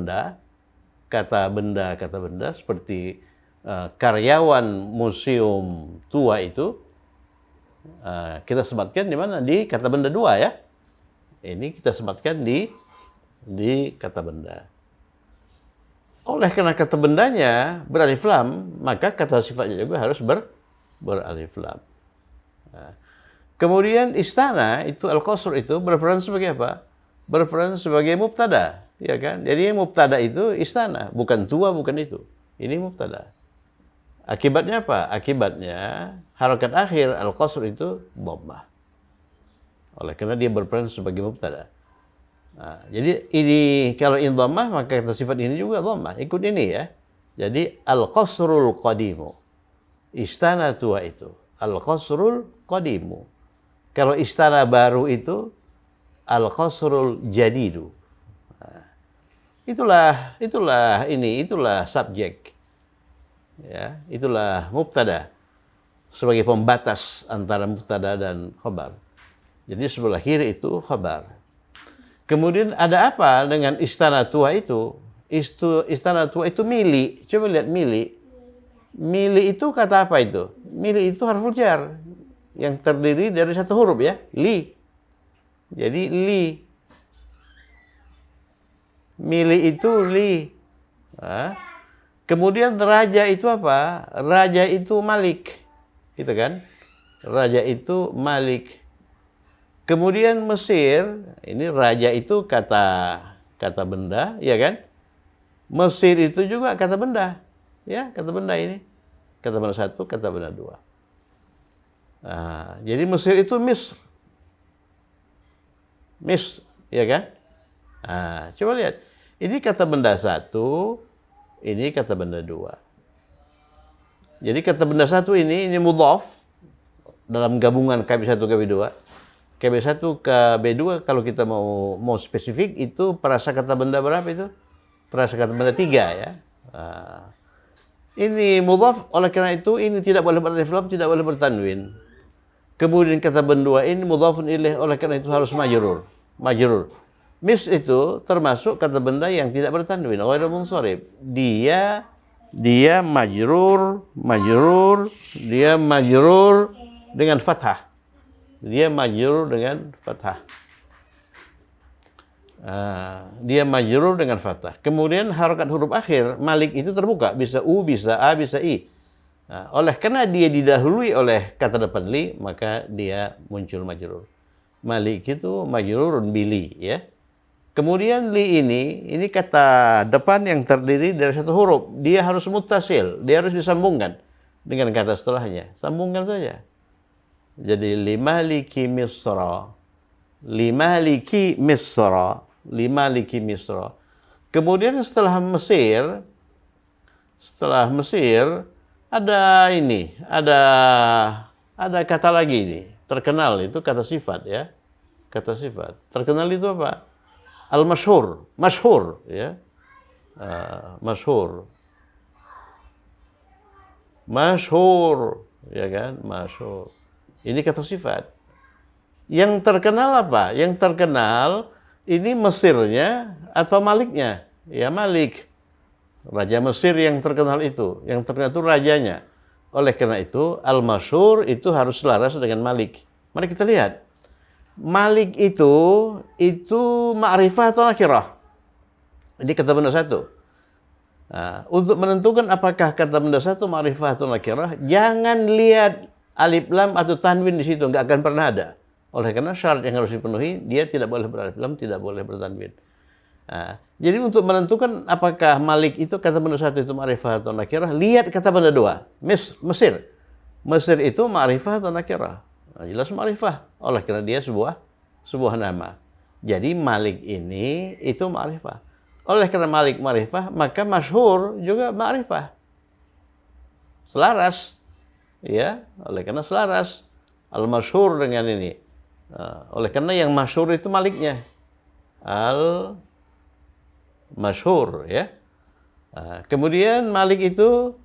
benda seperti karyawan museum tua itu, kita sematkan di mana? Di kata benda dua, ya. Ini kita sematkan di kata benda. Oleh karena kata bendanya beralif lam, maka kata sifatnya juga harus beralif lam. Nah, kemudian istana itu al-qasr itu berperan sebagai apa? Berperan sebagai mubtada, ya kan? Jadi mubtada itu istana, bukan tua, bukan itu. Ini mubtada. Akibatnya apa? Akibatnya harakat akhir al-qasr itu dhammah. Oleh karena dia berperan sebagai mubtada. Nah, jadi ini kalau in dhammah maka kata sifat ini juga dhammah. Ikut ini, ya. Jadi al-qasrul qadimu. Istana tua itu al-qasrul qadimu. Kalau istana baru itu al-qasrul jadidu. Nah, itulah subjek. Ya, itulah mubtada sebagai pembatas antara mubtada dan khabar. Jadi sebelah kiri itu khabar. Kemudian ada apa dengan istana tua itu? Istana tua itu milik. Coba lihat milik. Milik itu kata apa itu? Milik itu harful jar yang terdiri dari satu huruf, ya. Li. Jadi li. Milik itu li. Nah, kemudian raja itu apa? Raja itu malik. Gitu kan? Raja itu malik. Kemudian Mesir, ini raja itu kata benda, ya kan? Mesir itu juga kata benda, ya, kata benda ini. Kata benda satu, kata benda dua. Nah, jadi Mesir itu Misr. Misr, ya kan? Nah, coba lihat. Ini kata benda satu, ini kata benda dua. Jadi kata benda satu ini mudhaf dalam gabungan KB1 KB2. KB1 ke B2 kalau kita mau spesifik itu prasakata benda berapa itu? Prasakata benda 3, ya. Nah, ini mudhaf, oleh karena itu ini tidak boleh beralif lam, tidak boleh bertanwin. Kemudian kata benda 2 ini mudhafun ilaih, oleh karena itu harus majrur. Majrur. Mis itu termasuk kata benda yang tidak bertanwin, ghairu munsharif. Dia majrur dengan fathah. Dia majrur dengan fathah. Dia majrur dengan fathah. Kemudian harakat huruf akhir malik itu terbuka, bisa u, bisa a, bisa i. Oleh karena dia didahului oleh kata depan li, maka dia muncul majrur. Malik itu majrurun bili, ya. Kemudian li ini kata depan yang terdiri dari satu huruf. Dia harus muttasil, dia harus disambungkan dengan kata setelahnya. Sambungkan saja. Jadi limaliki Misra. Kemudian setelah Mesir ada ada kata lagi ini, terkenal itu kata sifat, ya. Kata sifat. Terkenal itu apa? Al-masyhur, ya. Masyhur, ya kan? Masyhur. Ini kata sifat. Yang terkenal apa? Yang terkenal ini Mesirnya atau Maliknya? Ya Malik. Raja Mesir yang terkenal itu. Yang terkenal itu rajanya. Oleh karena itu, al-masyhur itu harus selaras dengan Malik. Mari kita lihat. Malik itu ma'rifah atau nakirah? Ini kata benda satu. Nah, untuk menentukan apakah kata benda satu ma'rifah atau nakirah, jangan lihat alif lam atau tanwin di situ, nggak akan pernah ada. Oleh karena syarat yang harus dipenuhi, dia tidak boleh beralif lam, tidak boleh bertanwin. Nah, jadi untuk menentukan apakah Malik itu kata benda satu itu ma'rifah atau nakirah, lihat kata benda dua. Mesir. Mesir itu ma'rifah atau nakirah? Nah, jelas ma'rifah. Oleh karena dia sebuah nama. Jadi Malik ini itu ma'rifah. Oleh karena Malik ma'rifah, maka masyhur juga ma'rifah. Selaras. Ya, oleh karena selaras. Al-masyhur dengan ini. Oleh karena yang masyhur itu Maliknya. Al-masyhur, ya. Kemudian Malik itu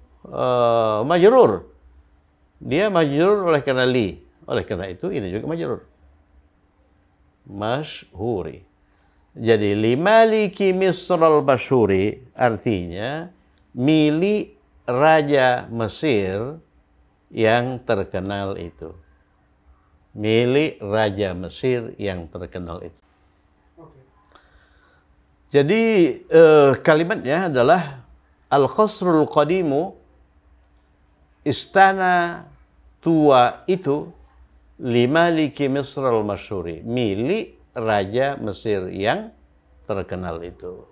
majrur. Dia majrur oleh karena li. Oleh karena itu ini juga majrur. Masyhuri. Jadi limaliki misral masyhuri artinya milik raja Mesir yang terkenal itu. Milik raja Mesir yang terkenal itu. Jadi kalimatnya adalah al-khasrul qadimu, istana tua itu limaliki misral masyhuri, milik raja Mesir yang terkenal itu.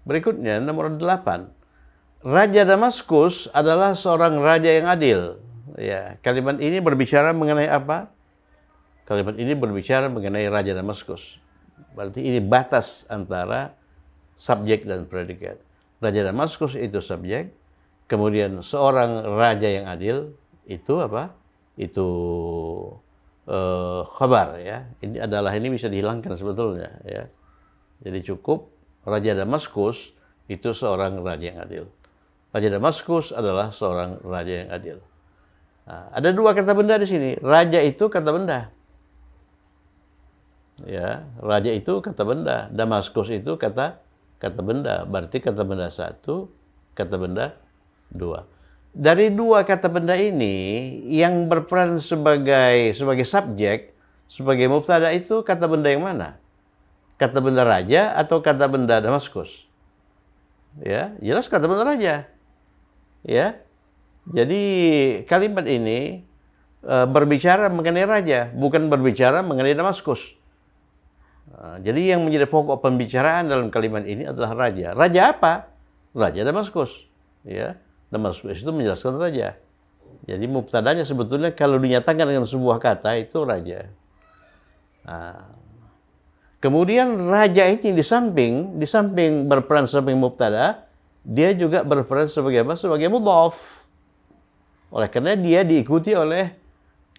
Berikutnya nomor 8. Raja Damaskus adalah seorang raja yang adil. Ya, kalimat ini berbicara mengenai apa? Kalimat ini berbicara mengenai Raja Damaskus. Berarti ini batas antara subjek dan predikat. Raja Damaskus itu subjek, kemudian seorang raja yang adil itu apa? Itu khabar, ya. Ini bisa dihilangkan sebetulnya, ya. Jadi cukup Raja Damaskus itu seorang raja yang adil. Raja Damaskus adalah seorang raja yang adil. Nah, ada dua kata benda di sini. Raja itu kata benda. Ya, raja itu kata benda. Damaskus itu kata benda. Berarti kata benda satu, kata benda dua. Dari dua kata benda ini yang berperan sebagai subjek, sebagai mubtada itu kata benda yang mana? Kata benda raja atau kata benda Damaskus? Ya, jelas kata benda raja. Ya. Jadi kalimat ini berbicara mengenai raja, bukan berbicara mengenai Damaskus. Jadi yang menjadi pokok pembicaraan dalam kalimat ini adalah raja. Raja apa? Raja Damaskus. Ya. Damaskus itu menjelaskan raja. Jadi mubtadanya sebetulnya kalau dinyatakan dengan sebuah kata itu raja. Kemudian raja ini di samping berperan sebagai mubtada, dia juga berperan sebagai apa? Sebagai mudhaf. Oleh karena dia diikuti oleh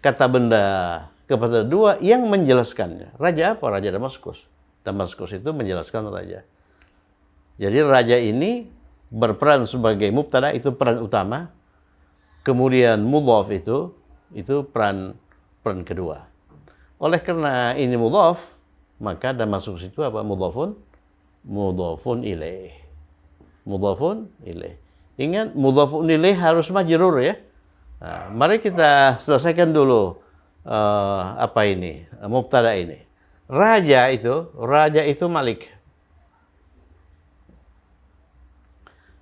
kata benda kepada dua yang menjelaskannya. Raja apa? Raja Damaskus. Damaskus itu menjelaskan raja. Jadi raja ini berperan sebagai mubtada, itu peran utama. Kemudian mudhaf itu peran kedua. Oleh karena ini mudhaf, maka Damaskus itu apa? Mudhafun ilaih. Mudhafun ilaih. Ingat, mudhafun ilaih harus majrur, ya. Nah, mari kita selesaikan dulu mubtada ini. Raja itu Malik.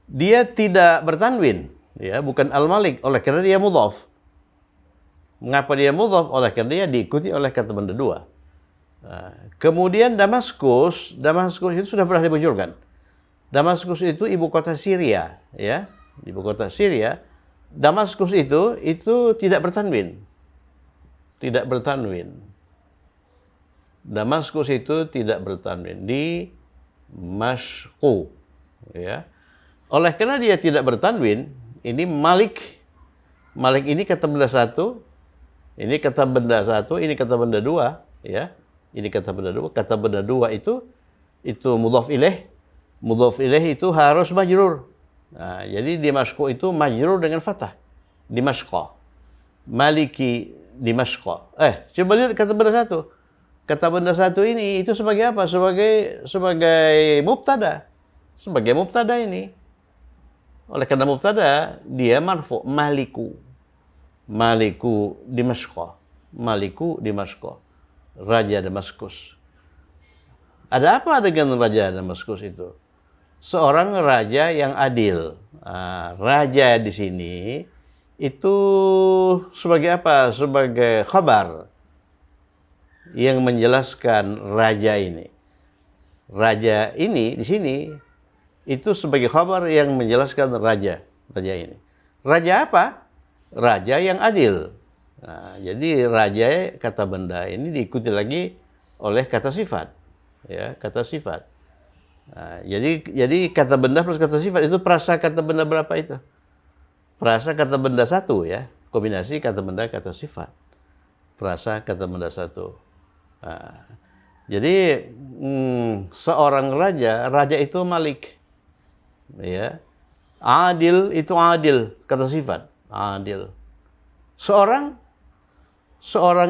Dia tidak bertanwin, ya, bukan al-Malik, oleh karena dia mudhaf. Mengapa dia mudhaf? Oleh karena dia diikuti oleh kata benda dua. Kemudian Damaskus itu sudah pernah dimujurkan. Damaskus itu ibu kota Syria, ya, ibu kota Syria. Damaskus itu tidak bertanwin. Tidak bertanwin. Damaskus itu tidak bertanwin. Di Mashku, ya. Oleh karena dia tidak bertanwin, ini Malik. Malik ini kata benda satu, ini kata benda satu, ini kata benda dua, ya. Ini kata benda dua. Kata benda dua itu mudhaf ilaih. Mudhaf ilaih itu harus majrur. Nah, jadi Dimashq itu majrur dengan fathah. Dimashq. Maliki Dimashq. Coba lihat kata benda satu. Kata benda satu ini itu sebagai apa? Sebagai mubtada. Sebagai mubtada ini. Oleh karena mubtada, dia marfu, maliku. Maliku Dimashq. Maliku Dimashq. Raja Damaskus. Ada apa dengan Raja Damaskus itu? Seorang raja yang adil. Raja di sini itu sebagai apa? Sebagai khabar yang menjelaskan raja ini. Raja ini di sini itu sebagai khabar yang menjelaskan raja ini. Raja apa? Raja yang adil. Jadi raja kata benda ini diikuti lagi oleh kata sifat. Ya, kata sifat. Jadi kata benda plus kata sifat itu perasa kata benda berapa itu? Perasa kata benda satu ya, kombinasi kata benda kata sifat. Perasa kata benda satu. Jadi seorang raja itu malik. Ya. Adil itu adil, kata sifat, adil. Seorang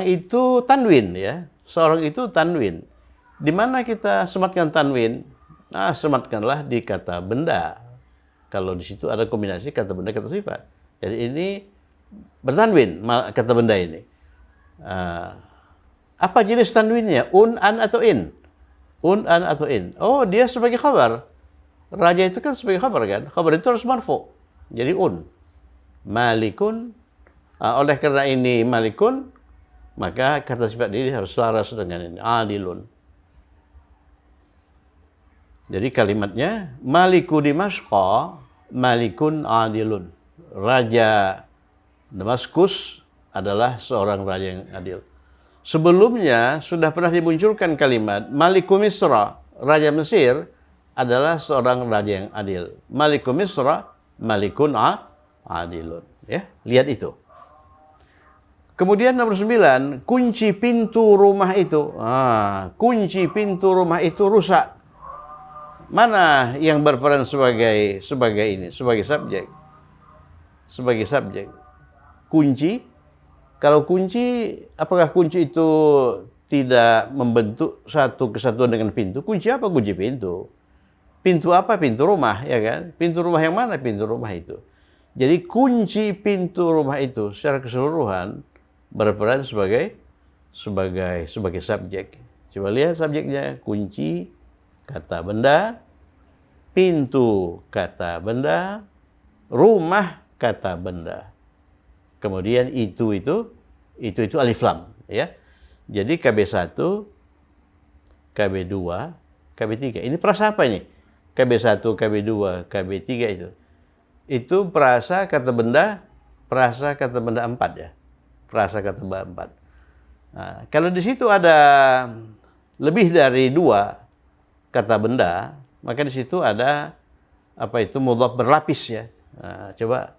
itu tanwin ya. Seorang itu tanwin. Di mana kita sematkan tanwin? Sematkanlah di kata benda. Kalau di situ ada kombinasi kata benda kata sifat. Jadi ini bertanwin kata benda ini. Apa jenis tanwinnya? An atau in? An atau in? Oh, dia sebagai khabar. Raja itu kan sebagai khabar kan? Khabar itu harus marfu. Jadi malikun. Oleh karena ini malikun, maka kata sifat ini harus selaras dengan ini. Adilun. Jadi kalimatnya Maliku Dimashq, Malikun Adilun. Raja Damaskus adalah seorang raja yang adil. Sebelumnya sudah pernah dimunculkan kalimat Maliku Misra, Raja Mesir adalah seorang raja yang adil. Maliku Misra, Malikun Adilun. Ya, lihat itu. Kemudian nomor 9, kunci pintu rumah itu. Kunci pintu rumah itu rusak. Mana yang berperan sebagai subjek? Sebagai subjek. Kunci. Kalau kunci, apakah kunci itu tidak membentuk satu kesatuan dengan pintu? Kunci apa kunci pintu? Pintu apa? Pintu rumah, ya kan? Pintu rumah yang mana pintu rumah itu? Jadi kunci pintu rumah itu secara keseluruhan berperan sebagai subjek. Coba lihat subjeknya, kunci kata benda, pintu kata benda, rumah kata benda. Kemudian itu alif lam ya. Jadi KB1, KB2, KB3. Ini perasa apa ini? KB1, KB2, KB3 itu. Itu perasa kata benda 4 ya. Perasa kata benda 4. Kalau di situ ada lebih dari 2 kata benda, maka di situ ada mudhaf berlapis ya. Coba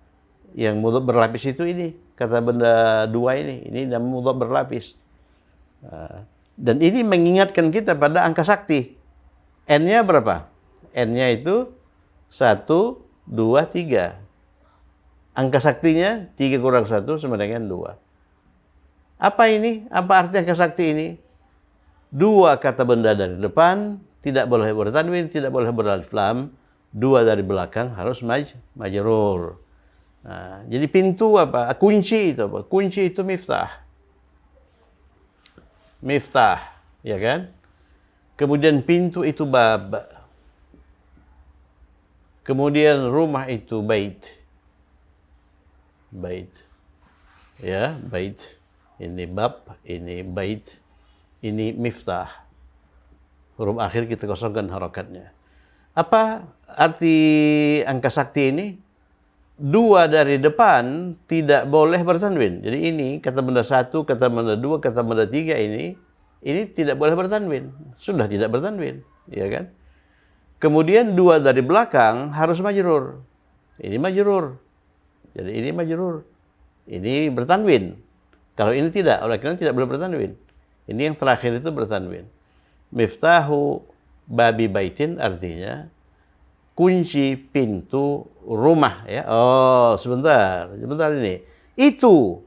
yang mudhaf berlapis itu ini kata benda 2 ini namanya mudhaf berlapis. Dan ini mengingatkan kita pada angka sakti. N-nya berapa? N-nya itu 1, 2, 3. Angka saktinya 3 kurang 1 sama dengan 2. Apa ini? Apa arti angka sakti ini? 2 kata benda dari depan tidak boleh bertanwin, tidak boleh beralif lam. 2 dari belakang harus majrur. Jadi pintu apa? Kunci itu apa? Kunci itu miftah. Miftah, ya kan? Kemudian pintu itu bab. Kemudian rumah itu bait. Bait. Ya, bait. Ini bab, ini bait, ini miftah. Huruf akhir kita kosongkan harakatnya. Apa arti angka sakti ini? 2 dari depan tidak boleh bertanwin. Jadi ini kata benda 1, kata benda 2, kata benda 3 ini tidak boleh bertanwin. Sudah tidak bertanwin, ya kan? Kemudian 2 dari belakang harus majrur. Ini majrur. Jadi ini majrur. Ini bertanwin. Kalau ini tidak, oleh karena tidak boleh bertanwin. Ini yang terakhir itu bertanwin. Miftahu babi baitin artinya kunci pintu rumah ya. Oh, sebentar ini. Itu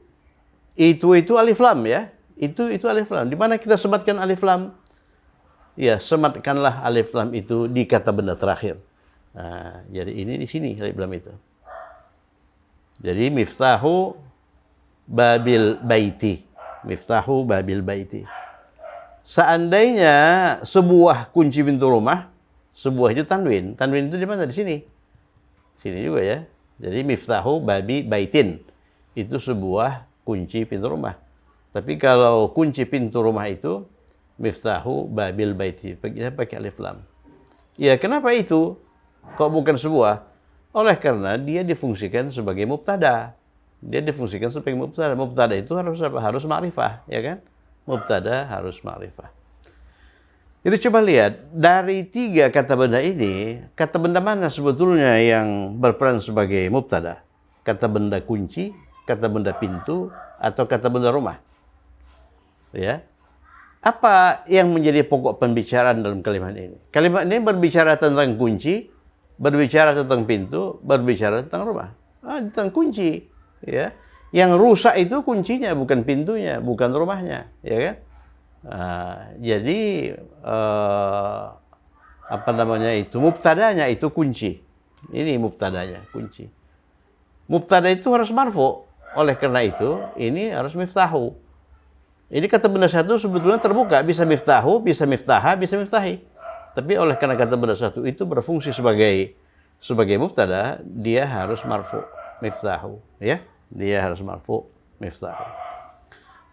Itu alif lam ya. Itu alif lam. Di mana kita sematkan alif lam? Ya, sematkanlah alif lam itu di kata benda terakhir. Nah, jadi ini di sini alif lam itu. Jadi miftahu babil baiti. Miftahu babil baiti. Seandainya sebuah kunci pintu rumah, sebuah itu tanwin. Tanwin itu di mana? Di sini. Sini juga ya. Jadi miftahu babi baitin. Itu sebuah kunci pintu rumah. Tapi kalau kunci pintu rumah itu miftahu babil baiti, pakai alif lam. Ya, kenapa itu? Kok bukan sebuah? Oleh karena dia difungsikan sebagai mubtada. Dia difungsikan sebagai mubtada. Mubtada itu harus apa? Harus ma'rifah, ya kan? Mubtada harus ma'rifah. Jadi coba lihat, dari 3 kata benda ini, kata benda mana sebetulnya yang berperan sebagai mubtada? Kata benda kunci, kata benda pintu, atau kata benda rumah? Ya. Apa yang menjadi pokok pembicaraan dalam kalimat ini? Kalimat ini berbicara tentang kunci, berbicara tentang pintu, berbicara tentang rumah. Tentang kunci, ya. Yang rusak itu kuncinya, bukan pintunya, bukan rumahnya, ya kan? Jadi apa namanya itu? Mubtadanya itu kunci. Ini mubtadanya, kunci. Mubtada itu harus marfu. Oleh karena itu, ini harus miftahu. Ini kata benda satu sebetulnya terbuka, bisa miftahu, bisa miftaha, bisa miftahi. Tapi oleh karena kata benda satu itu berfungsi sebagai mubtada, dia harus marfu, miftahu, ya. Dia harus marfu, miftahu.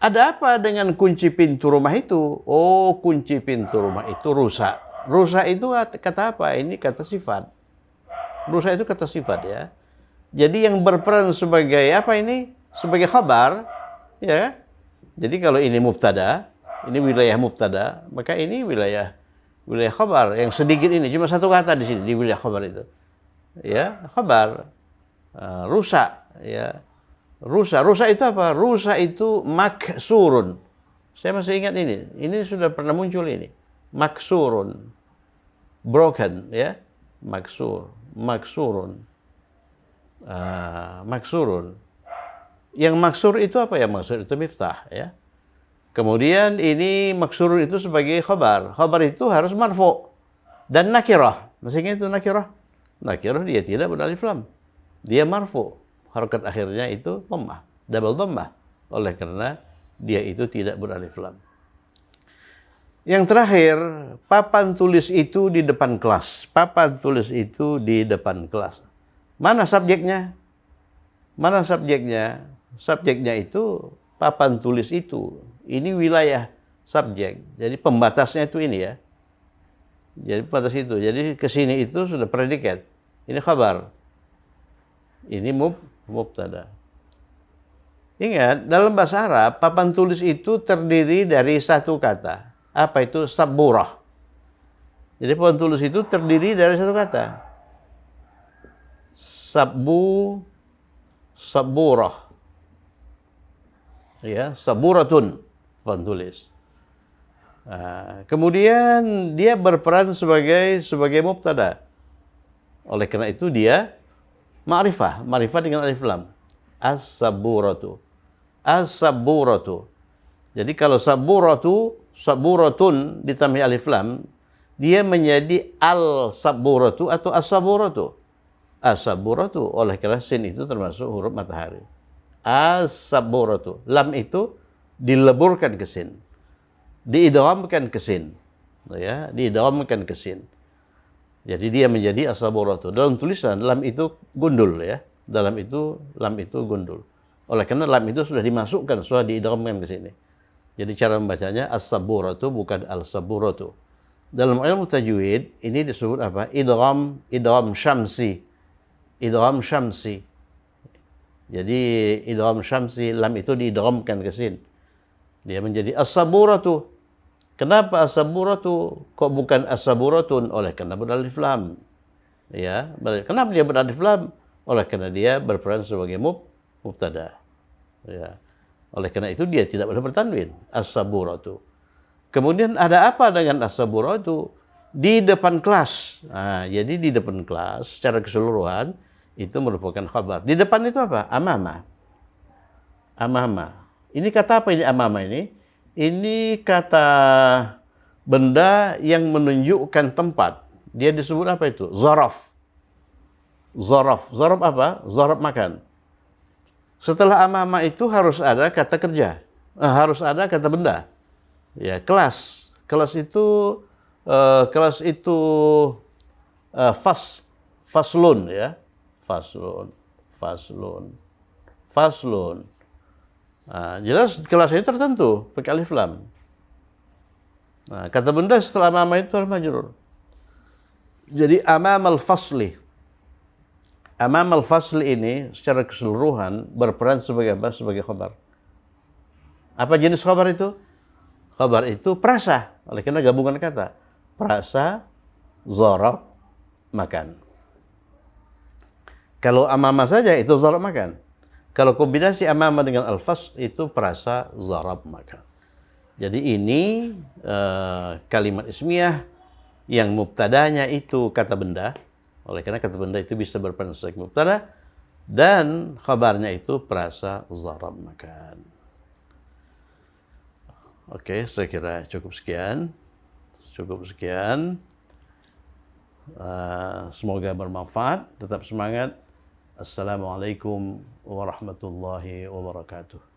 Ada apa dengan kunci pintu rumah itu? Oh, kunci pintu rumah itu rusak. Rusak itu kata apa? Ini kata sifat. Rusak itu kata sifat ya. Jadi yang berperan sebagai apa ini? Sebagai khabar, ya. Jadi kalau ini mubtada, ini wilayah mubtada, maka ini wilayah khabar. Yang sedikit ini cuma satu kata di sini di wilayah khabar itu. Ya, khabar. Rusak, ya. Rusak itu apa? Rusak itu maksurun. Saya masih ingat ini. Ini sudah pernah muncul ini. Maksurun. Broken, ya. Maksurun. Maksurun. Yang maksur itu apa ya? Maksur itu miftah, ya. Kemudian ini maksurun itu sebagai khabar. Khabar itu harus marfu dan nakirah. Masih ingat itu nakirah? Nakirah dia tidak beralif lam. Dia marfu. Harakat akhirnya itu dhammah, double dhammah. Oleh karena dia itu tidak beralif lam. Yang terakhir, papan tulis itu di depan kelas. Papan tulis itu di depan kelas. Mana subjeknya? Mana subjeknya? Subjeknya itu papan tulis itu. Ini wilayah subjek. Jadi pembatasnya itu ini ya. Jadi pembatas itu. Jadi kesini itu sudah predikat. Ini khabar. Ini mubtada. Ingat, dalam bahasa Arab, papan tulis itu terdiri dari satu kata. Apa itu? Saburah. Jadi papan tulis itu terdiri dari satu kata. Saburah. Ya, saburatun, papan tulis. Kemudian dia berperan sebagai mubtada. Oleh karena itu dia ma'rifah dengan alif lam. As-saburatu. As-saburatu. Jadi kalau saburatun ditambah alif lam, dia menjadi al-saburatu atau as-saburatu. As-saburatu, oleh karena sin itu termasuk huruf matahari. As-saburatu. Lam itu dileburkan ke sin. Diidghamkan ke sin. Ya, diidghamkan ke sin. Jadi dia menjadi as-saburatu. Dalam tulisan lam itu gundul ya. Dalam itu lam itu gundul. Oleh karena lam itu sudah dimasukkan, sudah diidghamkan ke sini. Jadi cara membacanya as-saburatu bukan al-saburatu. Dalam ilmu tajwid ini disebut apa? Idgham syamsi. Idgham syamsi. Jadi idgham syamsi, lam itu diidghamkan ke sin. Dia menjadi as-saburatu. Kenapa as-saburatu? Kok bukan as-saburatun? Oleh karena beralif lam. Ya, kenapa dia beralif lam? Oleh karena dia berperan sebagai mubtada. Ya. Oleh karena itu dia tidak boleh bertanwin, as-saburatu. Kemudian ada apa dengan as-saburatu? Di depan kelas. Jadi di depan kelas secara keseluruhan itu merupakan khabar. Di depan itu apa? Amama. Amama. Ini kata apa ini amama ini? Ini kata benda yang menunjukkan tempat. Dia disebut apa itu? Zaraf. Zaraf. Zaraf apa? Zaraf makan. Setelah amama itu harus ada kata kerja. Harus ada kata benda. Ya, kelas. Kelas itu faslun ya. Faslun. Nah, jelas kelas itu tertentu pakai alif lam. Nah, kata benda setelah amama itu harus majrur. Jadi amamal fasli. Amamal fasli ini secara keseluruhan berperan sebagai apa? Sebagai khabar. Apa jenis khabar itu? Khabar itu prasa. Oleh karena gabungan kata. Prasa, zarab, makan. Kalau amama saja itu zarab makan. Kalau kombinasi amama dengan al-fasl itu prasa, zarab, makan. Jadi ini kalimat ismiyah yang mubtadanya itu kata benda. Oleh karena kata benda itu bisa berperan sebagai mubtada dan khabarnya itu prasa, zarab, makan. Oke, saya kira cukup sekian. Semoga bermanfaat. Tetap semangat. Assalamualaikum warahmatullahi wabarakatuh.